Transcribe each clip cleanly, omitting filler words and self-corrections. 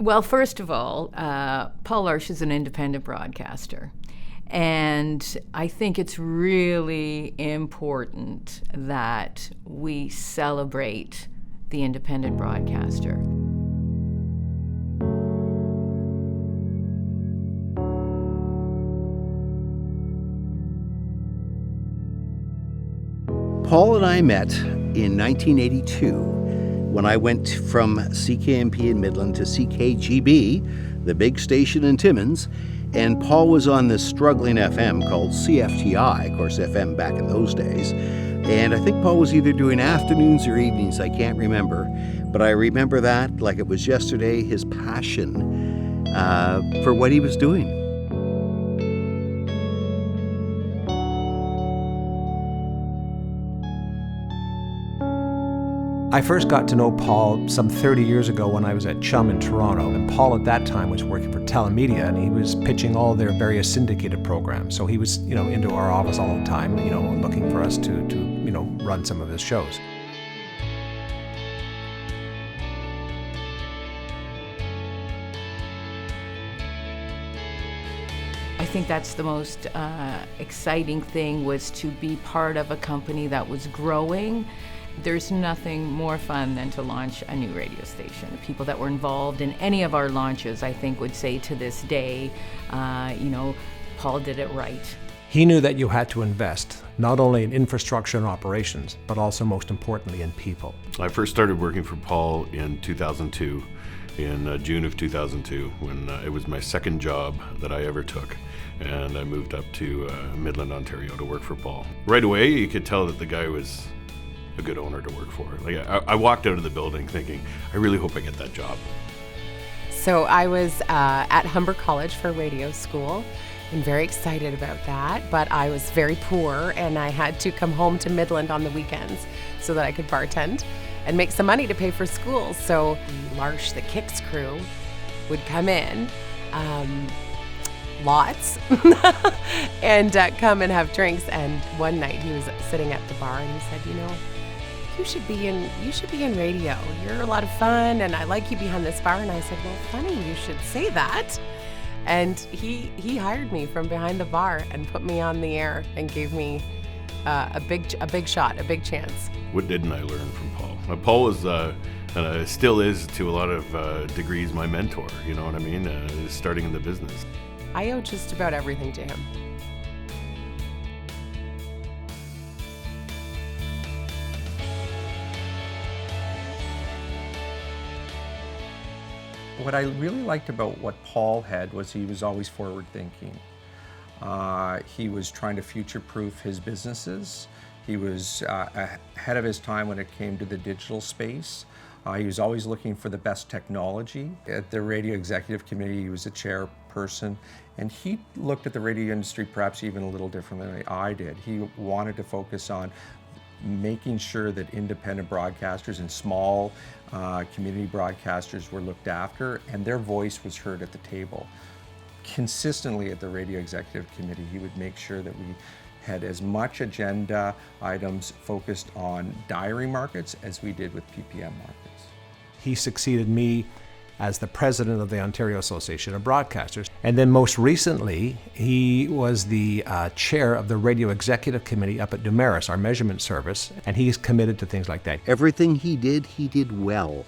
Well, first of all, Paul Larche is an independent broadcaster. And I think it's really important that we celebrate the independent broadcaster. Paul and I met in 1982 when I went from CKMP in Midland to CKGB, the big station in Timmins, and Paul was on this struggling FM called CFTI, of course FM back in those days, and I think Paul was either doing afternoons or evenings, I can't remember, but I remember that like it was yesterday, his passion for what he was doing. I first got to know Paul some 30 years ago when I was at Chum in Toronto, and Paul at that time was working for Telemedia, and he was pitching all their various syndicated programs. So he was, into our office all the time, looking for us to run some of his shows. I think that's the most exciting thing, was to be part of a company that was growing. There's nothing more fun than to launch a new radio station. The people that were involved in any of our launches, I think, would say to this day, Paul did it right. He knew that you had to invest, not only in infrastructure and operations, but also most importantly in people. I first started working for Paul in 2002, in June of 2002, when it was my second job that I ever took. And I moved up to Midland, Ontario to work for Paul. Right away, you could tell that the guy was a good owner to work for. I walked out of the building thinking, I really hope I get that job. So I was at Humber College for radio school and very excited about that, but I was very poor and I had to come home to Midland on the weekends so that I could bartend and make some money to pay for school. So Larche, the Kicks crew, would come in, lots, and come and have drinks. And one night he was sitting at the bar and he said, you should be in radio. You're a lot of fun and I like you behind this bar. And I said, well, funny, you should say that. And he hired me from behind the bar and put me on the air and gave me a big shot, a big chance. What didn't I learn from Paul? Paul was, and still is to a lot of degrees, my mentor, you know what I mean? Starting in the business. I owe just about everything to him. What I really liked about what Paul had was he was always forward thinking. He was trying to future-proof his businesses. He was ahead of his time when it came to the digital space. He was always looking for the best technology. At the Radio Executive Committee, he was a chairperson, and he looked at the radio industry perhaps even a little differently than I did. He wanted to focus on making sure that independent broadcasters and small community broadcasters were looked after and their voice was heard at the table. Consistently at the Radio Executive Committee, he would make sure that we had as much agenda items focused on diary markets as we did with PPM markets. He succeeded me as the president of the Ontario Association of Broadcasters. And then most recently, he was the chair of the Radio Executive Committee up at Numeris, our measurement service, and he's committed to things like that. Everything he did well.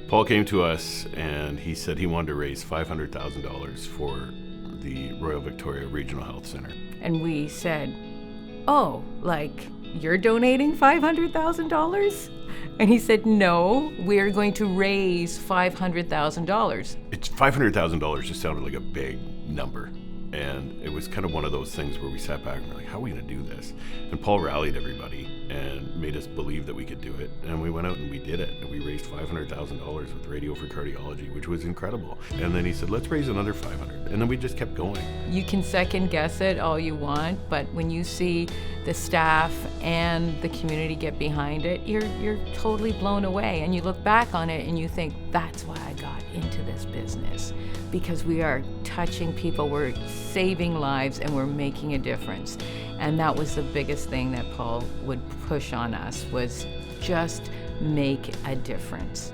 Paul came to us and he said he wanted to raise $500,000 for the Royal Victoria Regional Health Centre. And we said, oh, like, you're donating $500,000? And he said, no, we're going to raise $500,000. It's $500,000 just sounded like a big number. And it was kind of one of those things where we sat back and were like, how are we going to do this? And Paul rallied everybody and made us believe that we could do it. And we went out and we did it. And we raised $500,000 with Radio for Cardiology, which was incredible. And then he said, let's raise another 500. And then we just kept going. You can second guess it all you want, but when you see the staff and the community get behind it, you're totally blown away. And you look back on it and you think, that's why I got into this business, because we are touching people, we're saving lives, and we're making a difference. And that was the biggest thing that Paul would push on us, was just make a difference.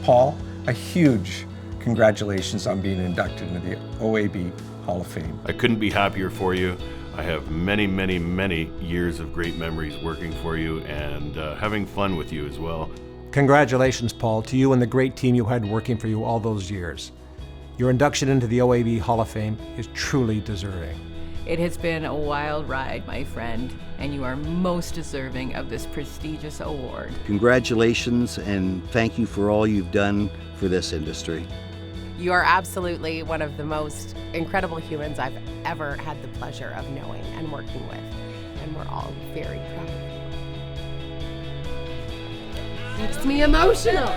Paul, a huge congratulations on being inducted into the OAB Hall of Fame. I couldn't be happier for you. I have many, many, many years of great memories working for you and having fun with you as well. Congratulations, Paul, to you and the great team you had working for you all those years. Your induction into the OAB Hall of Fame is truly deserving. It has been a wild ride, my friend, and you are most deserving of this prestigious award. Congratulations, and thank you for all you've done for this industry. You are absolutely one of the most incredible humans I've ever had the pleasure of knowing and working with, and we're all very proud of you. Makes me emotional.